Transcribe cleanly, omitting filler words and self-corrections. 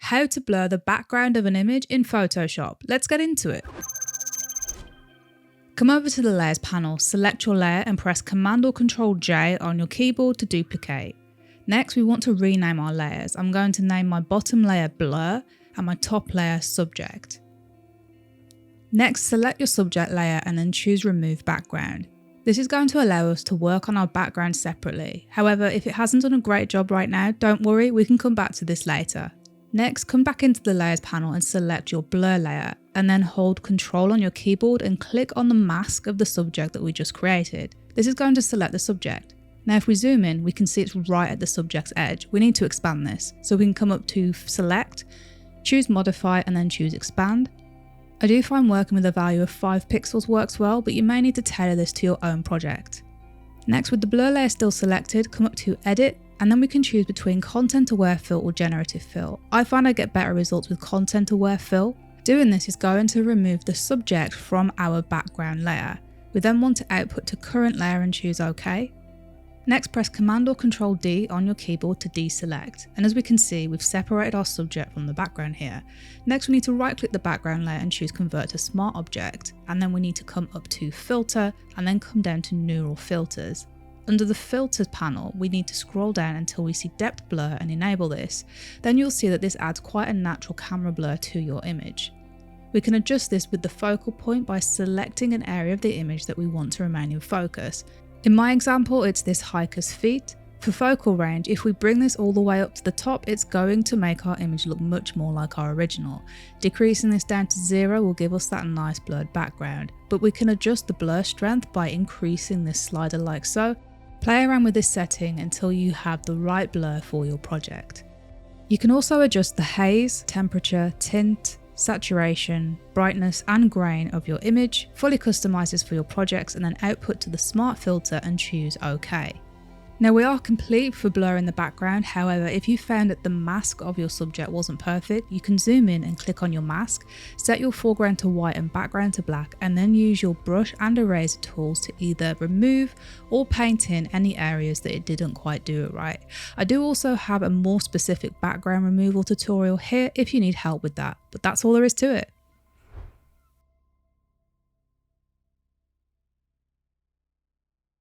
How to blur the background of an image in Photoshop. Let's get into it. Come over to the Layers panel, select your layer and press Command or Control J on your keyboard to duplicate. Next, we want to rename our layers. I'm going to name my bottom layer Blur and my top layer Subject. Next, select your subject layer and then choose Remove Background. This is going to allow us to work on our background separately. However, if it hasn't done a great job right now, don't worry, we can come back to this later. Next, come back into the Layers panel and select your Blur layer, and then hold Ctrl on your keyboard and click on the mask of the subject that we just created. This is going to select the subject. Now if we zoom in, we can see it's right at the subject's edge. We need to expand this, so we can come up to Select, choose Modify and then choose Expand. I do find working with a value of 5 pixels works well, but you may need to tailor this to your own project. Next, with the blur layer still selected, come up to Edit, and then we can choose between Content Aware Fill or Generative Fill. I find I get better results with Content Aware Fill. Doing this is going to remove the subject from our background layer. We then want to output to current layer and choose OK. Next, press Command or Control D on your keyboard to deselect. And as we can see, we've separated our subject from the background here. Next, we need to right click the background layer and choose Convert to Smart Object. And then we need to come up to Filter and then come down to Neural Filters. Under the Filters panel, we need to scroll down until we see Depth Blur and enable this. Then you'll see that this adds quite a natural camera blur to your image. We can adjust this with the focal point by selecting an area of the image that we want to remain in focus. In my example, it's this hiker's feet. For focal range, if we bring this all the way up to the top, it's going to make our image look much more like our original. Decreasing this down to 0 will give us that nice blurred background, but we can adjust the blur strength by increasing this slider like so. Play around with this setting until you have the right blur for your project. You can also adjust the haze, temperature, tint, saturation, brightness and grain of your image, fully customize this for your projects and then output to the smart filter and choose OK. Now we are complete for blur in the background, however if you found that the mask of your subject wasn't perfect, you can zoom in and click on your mask, set your foreground to white and background to black and then use your brush and eraser tools to either remove or paint in any areas that it didn't quite do it right. I do also have a more specific background removal tutorial here if you need help with that, but that's all there is to it.